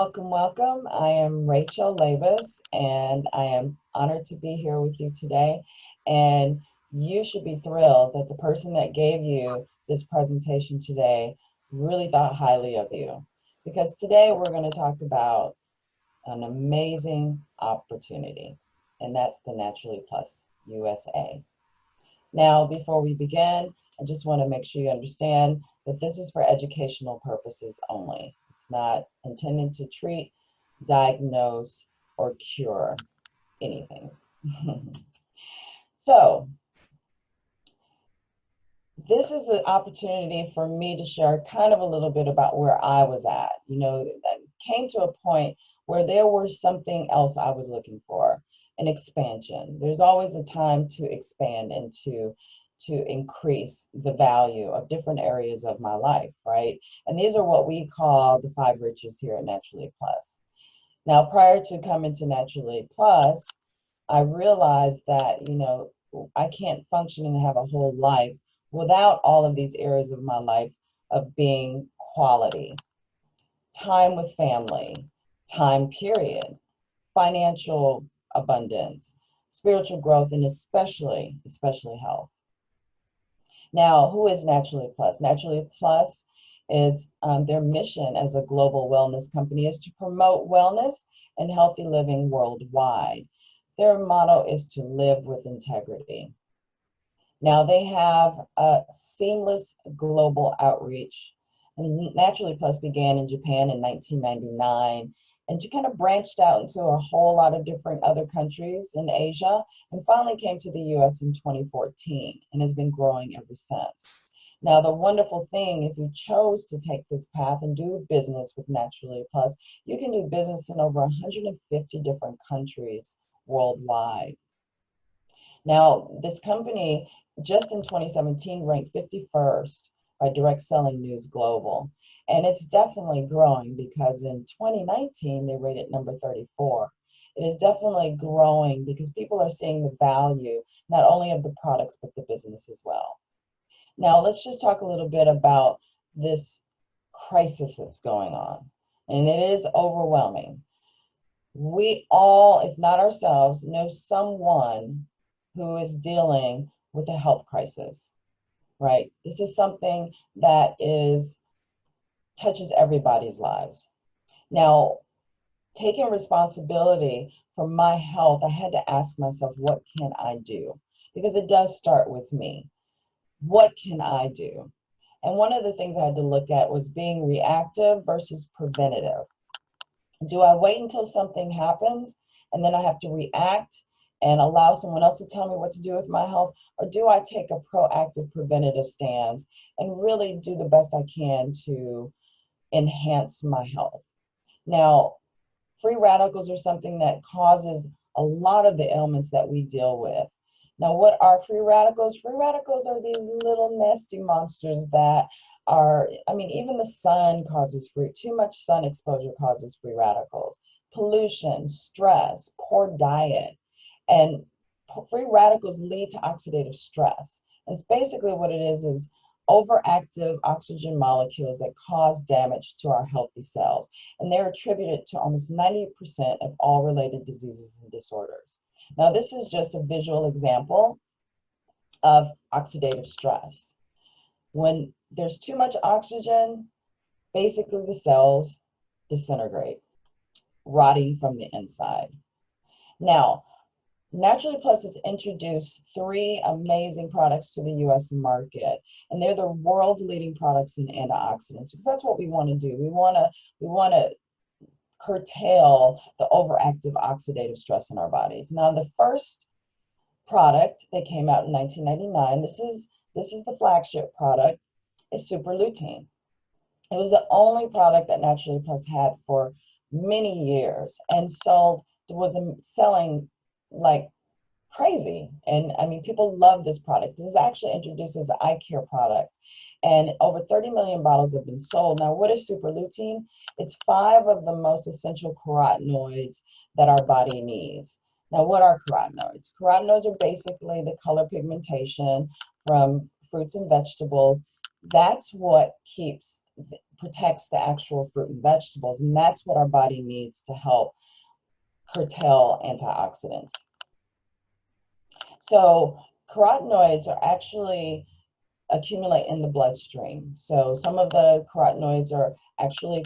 Welcome, welcome. I am Rachel Labus, and I am honored to be here with you today. And you should be thrilled that the person that gave you this presentation today really thought highly of you. Because today we're going to talk about an amazing opportunity, and that's the Naturally Plus USA. Now, before we begin, I just want to make sure you understand that this is for educational purposes only. It's not intended to treat, diagnose, or cure anything. So, this is the opportunity for me to share kind of a little bit about where I was at. That came to a point where there was something else I was looking for, an expansion. There's always a time to expand and to increase the value of different areas of my life, right? And these are what we call the 5 riches here at Naturally Plus. Now, prior to coming to Naturally Plus, I realized that, I can't function and have a whole life without all of these areas of my life of being quality, time with family, time period, financial abundance, spiritual growth, and especially health. Now, who is Naturally Plus? Naturally Plus is their mission as a global wellness company is to promote wellness and healthy living worldwide. Their motto is to live with integrity. Now, they have a seamless global outreach. And Naturally Plus began in Japan in 1999 and kind of branched out into a whole lot of different other countries in Asia and finally came to the US in 2014 and has been growing ever since. Now, the wonderful thing, if you chose to take this path and do business with Naturally Plus, you can do business in over 150 different countries worldwide. Now, this company just in 2017 ranked 51st by Direct Selling News Global. And it's definitely growing because in 2019, they rated number 34. It is definitely growing because people are seeing the value, not only of the products, but the business as well. Now, let's just talk a little bit about this crisis that's going on. And it is overwhelming. We all, if not ourselves, know someone who is dealing with a health crisis, right? This is something that touches everybody's lives. Now, taking responsibility for my health, I had to ask myself, what can I do? Because it does start with me. What can I do? And one of the things I had to look at was being reactive versus preventative. Do I wait until something happens and then I have to react and allow someone else to tell me what to do with my health? Or do I take a proactive preventative stance and really do the best I can to enhance my health? Now, free radicals are something that causes a lot of the ailments that we deal with. Now, what are free radicals? Free radicals are these little nasty monsters that even the sun causes too much sun exposure causes free radicals. Pollution, stress, poor diet, and free radicals lead to oxidative stress. And it's basically what it is overactive oxygen molecules that cause damage to our healthy cells. And they're attributed to almost 90% of all related diseases and disorders. Now, this is just a visual example of oxidative stress. When there's too much oxygen, basically the cells disintegrate, rotting from the inside. Now, Naturally Plus has introduced 3 amazing products to the US market, and they're the world's leading products in antioxidants, because that's what we want to do. We want to curtail the overactive oxidative stress in our bodies. Now, the first product that came out in 1999, this is the flagship product, is super lutein. It was the only product that Naturally Plus had for many years and was selling like crazy. And people love this product. This is actually introduced as an eye care product. And over 30 million bottles have been sold. Now, what is super lutein? It's 5 of the most essential carotenoids that our body needs. Now, what are carotenoids? Carotenoids are basically the color pigmentation from fruits and vegetables. That's what keeps protects the actual fruit and vegetables, and that's what our body needs to help curtail antioxidants. So carotenoids are actually accumulate in the bloodstream. So some of the carotenoids are actually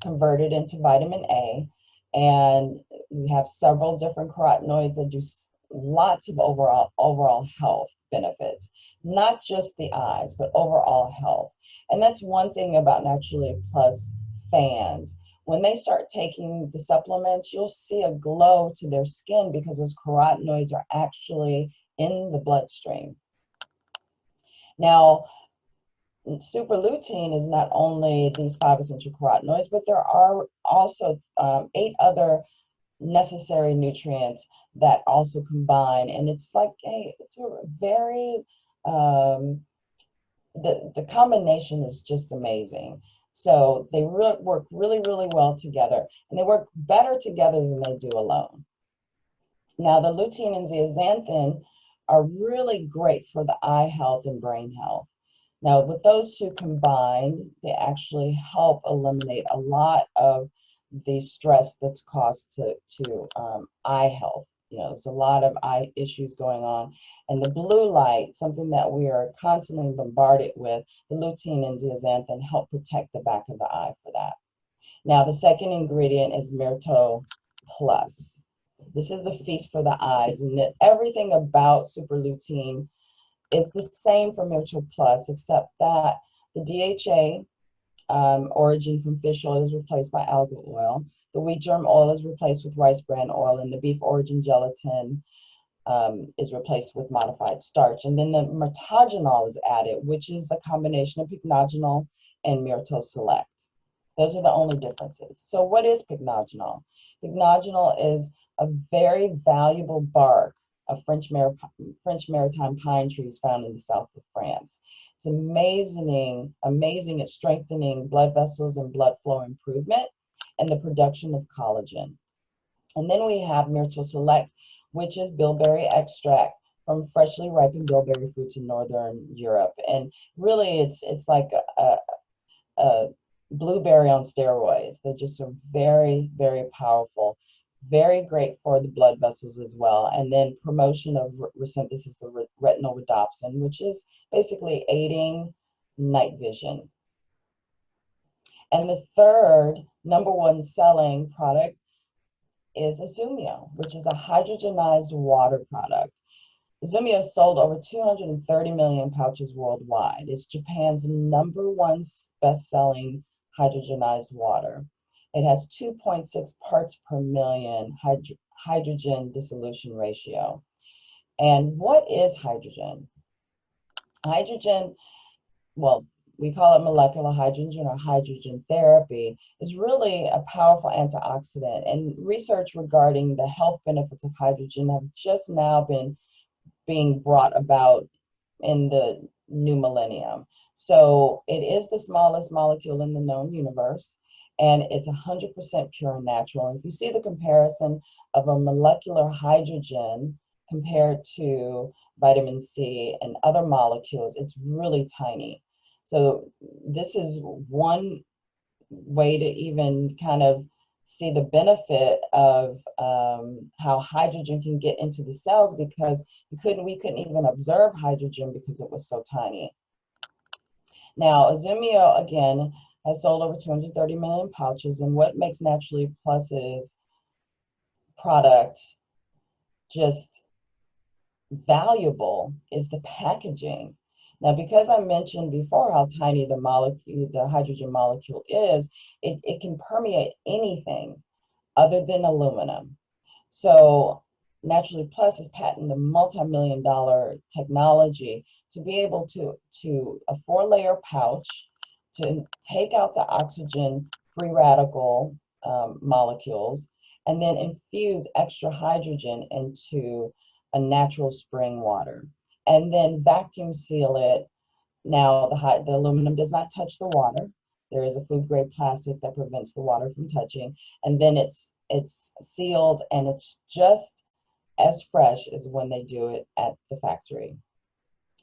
converted into vitamin A, and we have several different carotenoids that do lots of overall health benefits, not just the eyes, but overall health. And that's one thing about Naturally Plus fans. When they start taking the supplements, you'll see a glow to their skin because those carotenoids are actually in the bloodstream. Now, super lutein is not only these 5 essential carotenoids, but there are also 8 other necessary nutrients that also combine, and it's like it's a very the combination is just amazing. So they work really well together, and they work better together than they do alone. Now, the lutein and zeaxanthin are really great for the eye health and brain health. Now, with those two combined, they actually help eliminate a lot of the stress that's caused to eye health. You know, there's a lot of eye issues going on. And the blue light, something that we are constantly bombarded with, the lutein and zeaxanthin help protect the back of the eye for that. Now, the second ingredient is Myrto Plus. This is a feast for the eyes, and that everything about super lutein is the same for Myrto Plus, except that the DHA origin from fish oil is replaced by algal oil. The wheat germ oil is replaced with rice bran oil, and the beef origin gelatin is replaced with modified starch. And then the myrtogenol is added, which is a combination of pycnogenol and Myrto Select. Those are the only differences. So what is pycnogenol? Pycnogenol is a very valuable bark of French maritime pine trees found in the south of France. It's amazing at strengthening blood vessels and blood flow improvement and the production of collagen. And then we have Myrto Select, which is bilberry extract from freshly ripened bilberry fruits in Northern Europe. And really it's like a blueberry on steroids. They're just so very powerful. Very great for the blood vessels as well. And then promotion of resynthesis of retinal rhodopsin, which is basically aiding night vision. And the third #1 selling product is Azumio, which is a hydrogenized water product. Azumio sold over 230 million pouches worldwide. It's Japan's #1 best-selling hydrogenized water. It has 2.6 parts per million hydrogen dissolution ratio. And what is hydrogen? Hydrogen, well, we call it molecular hydrogen or hydrogen therapy, is really a powerful antioxidant. And research regarding the health benefits of hydrogen have just now been being brought about in the new millennium. So it is the smallest molecule in the known universe, and it's 100% pure and natural. And if you see the comparison of a molecular hydrogen compared to vitamin C and other molecules, it's really tiny. So this is one way to even kind of see the benefit of how hydrogen can get into the cells, because we couldn't even observe hydrogen because it was so tiny. Now, Azumio, again, has sold over 230 million pouches, and what makes Naturally Plus's product just valuable is the packaging. Now, because I mentioned before how tiny the hydrogen molecule is, it can permeate anything other than aluminum. So Naturally Plus has patented a multi-million-dollar technology to be able to a 4-layer pouch to take out the oxygen free radical molecules, and then infuse extra hydrogen into a natural spring water, and then vacuum seal it. Now the aluminum does not touch the water. There is a food grade plastic that prevents the water from touching, and then it's sealed, and it's just as fresh as when they do it at the factory.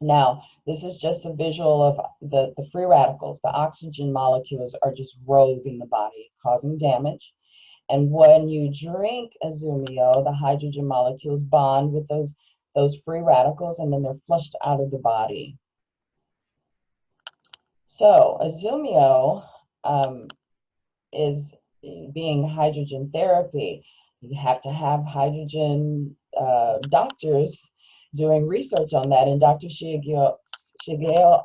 Now, this is just a visual of the free radicals. The oxygen molecules are just rogue in the body, causing damage. And when you drink Azumio, the hydrogen molecules bond with those free radicals, and then they're flushed out of the body. So Azumio is being hydrogen therapy. You have to have hydrogen doctors doing research on that. And Dr. Shigeo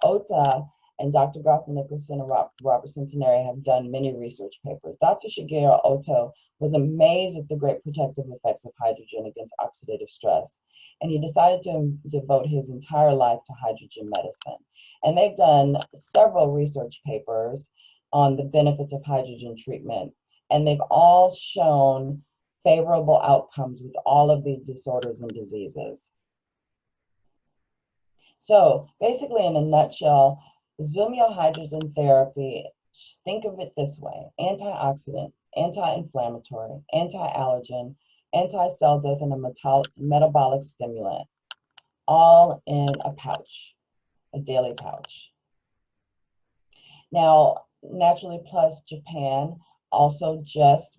Ota and Dr. Garth Nicholson and Robert Centenary have done many research papers. Dr. Shigeo Ota was amazed at the great protective effects of hydrogen against oxidative stress. And he decided to devote his entire life to hydrogen medicine. And they've done several research papers on the benefits of hydrogen treatment. And they've all shown favorable outcomes with all of these disorders and diseases. So basically, in a nutshell, Zumio hydrogen therapy, think of it this way: antioxidant, anti-inflammatory, anti-allergen, anti-cell death, and a metabolic stimulant, all in a pouch, a daily pouch. Now, Naturally Plus Japan also just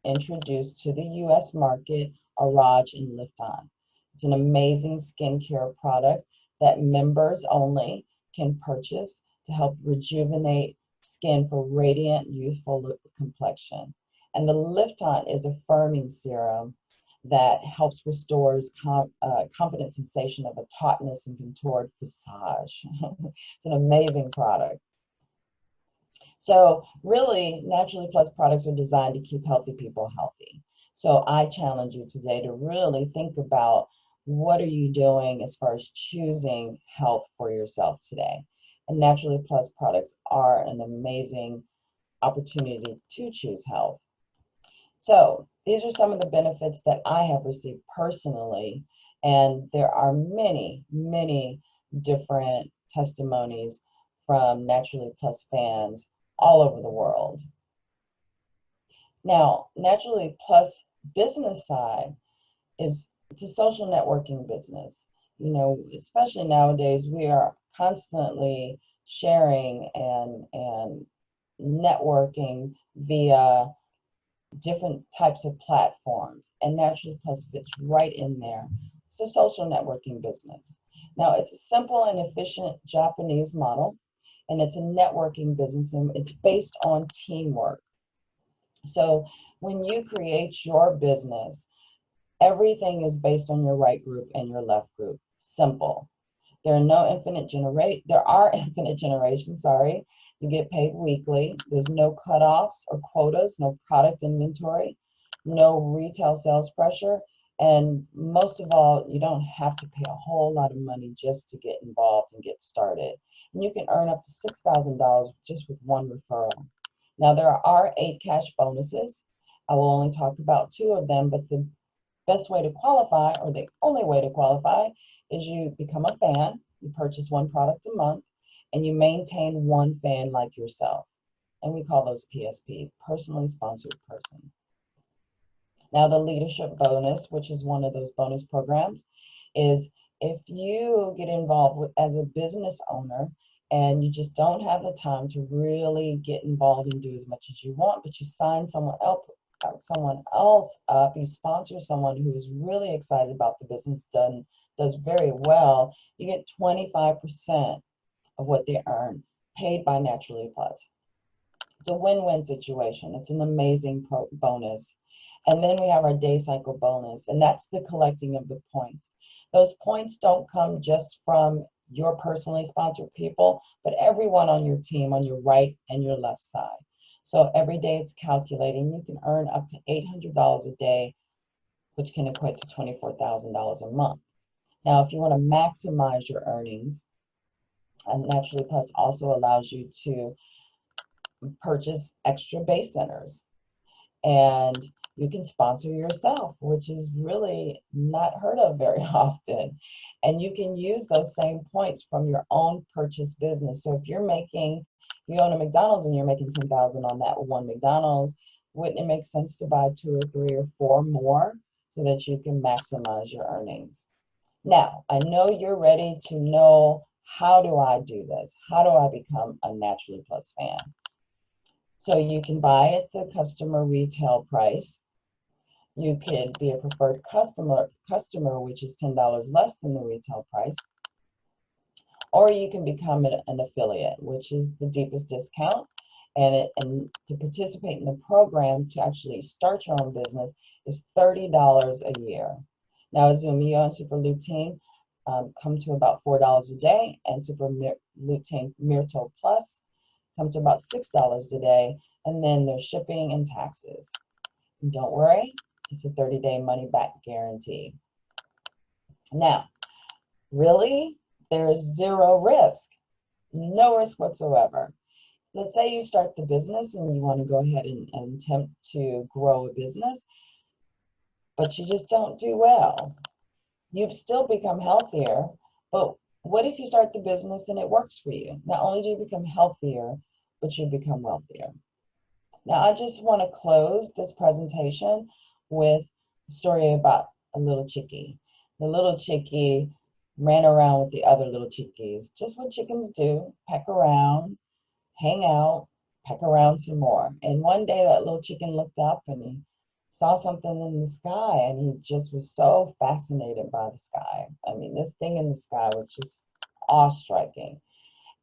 introduced to the US market Araj and Lift On. It's an amazing skincare product that members only can purchase to help rejuvenate skin for radiant, youthful complexion. And the Lift On is a firming serum that helps restores confident sensation of a tautness and contoured visage. It's an amazing product. So really, Naturally Plus products are designed to keep healthy people healthy. So I challenge you today to really think about, what are you doing as far as choosing health for yourself today? And Naturally Plus products are an amazing opportunity to choose health. So these are some of the benefits that I have received personally, and there are many, many different testimonies from Naturally Plus fans all over the world. Now, Naturally Plus business side is, it's a social networking business. You know, especially nowadays, we are constantly sharing and networking via different types of platforms, and Naturally Plus fits right in there. It's a social networking business. Now, it's a simple and efficient Japanese model, and it's a networking business, and it's based on teamwork. So when you create your business, everything is based on your right group and your left group. Simple. There are infinite generations, sorry. You get paid weekly. There's no cutoffs or quotas, no product inventory, no retail sales pressure. And most of all, you don't have to pay a whole lot of money just to get involved and get started. And you can earn up to $6,000 just with one referral. Now, there are 8 cash bonuses. I will only talk about 2 of them, but the best way to qualify, or the only way to qualify, is you become a fan, you purchase 1 product a month, and you maintain 1 fan like yourself. And we call those PSP, personally sponsored person. Now, the leadership bonus, which is one of those bonus programs, is if you get involved as a business owner and you just don't have the time to really get involved and do as much as you want, but you sign someone else up, you sponsor someone who is really excited about the business, does very well, you get 25% of what they earn paid by Naturally Plus. It's a win-win situation. It's an amazing bonus. And then we have our day cycle bonus, and that's the collecting of the points. Those points don't come just from your personally sponsored people, but everyone on your team, on your right and your left side. So every day it's calculating. You can earn up to $800 a day, which can equate to $24,000 a month. Now, if you want to maximize your earnings, and Naturally Plus also allows you to purchase extra base centers, and you can sponsor yourself, which is really not heard of very often. And you can use those same points from your own purchase business. So if you own a McDonald's and you're making $10,000 on that one McDonald's, wouldn't it make sense to buy 2 or 3 or 4 more so that you can maximize your earnings? Now, I know you're ready to know, how do I do this? How do I become a Naturally Plus fan? So you can buy at the customer retail price. You could be a preferred customer, which is $10 less than the retail price. Or you can become an affiliate, which is the deepest discount. And to participate in the program, to actually start your own business, is $30 a year. Now, as Zumio and Super Lutein come to about $4 a day, and Super Lutein Myrtle Plus come to about $6 a day, and then there's shipping and taxes. And don't worry, it's a 30-day money-back guarantee. Now, really, there's zero risk, no risk whatsoever. Let's say you start the business and you want to go ahead and attempt to grow a business, but you just don't do well. You still become healthier, but what if you start the business and it works for you? Not only do you become healthier, but you become wealthier. Now, I just want to close this presentation with a story about a little chickie. The little chickie ran around with the other little chickies, just what chickens do: peck around, hang out, peck around some more. And one day that little chicken looked up and he saw something in the sky, and he just was so fascinated by the sky. I mean, this thing in the sky was just awe-striking.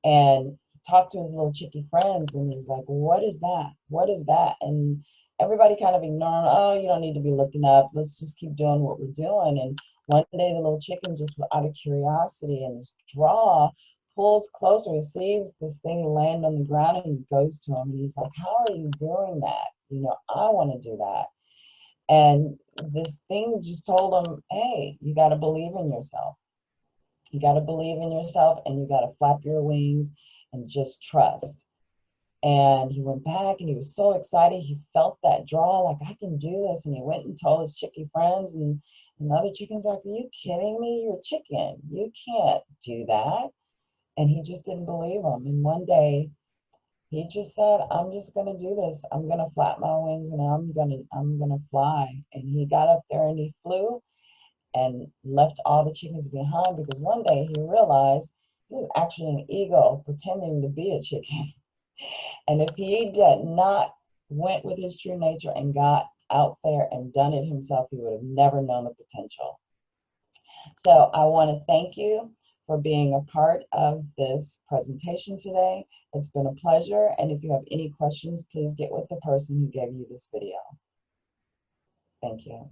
And he talked to his little chickie friends, and he's like, "What is that? What is that?" And everybody kind of ignored him. "Oh, you don't need to be looking up. Let's just keep doing what we're doing." And one day the little chicken, just out of curiosity and this draw, pulls closer. He sees this thing land on the ground, and he goes to him and he's like, "How are you doing that? You know, I want to do that." And this thing just told him, "Hey, you got to believe in yourself. You got to believe in yourself, and you got to flap your wings and just trust." And he went back and he was so excited. He felt that draw, like, "I can do this." And he went and told his chickie friends, and the other chickens like, "Are you kidding me? You're a chicken. You can't do that." And he just didn't believe them. And one day he just said, "I'm just gonna do this. I'm gonna flap my wings and I'm gonna fly." And he got up there and he flew and left all the chickens behind, because one day he realized he was actually an eagle pretending to be a chicken. And if he did not went with his true nature and got out there and done it himself, he would have never known the potential. So I want to thank you for being a part of this presentation today. It's been a pleasure. And if you have any questions, please get with the person who gave you this video. Thank you.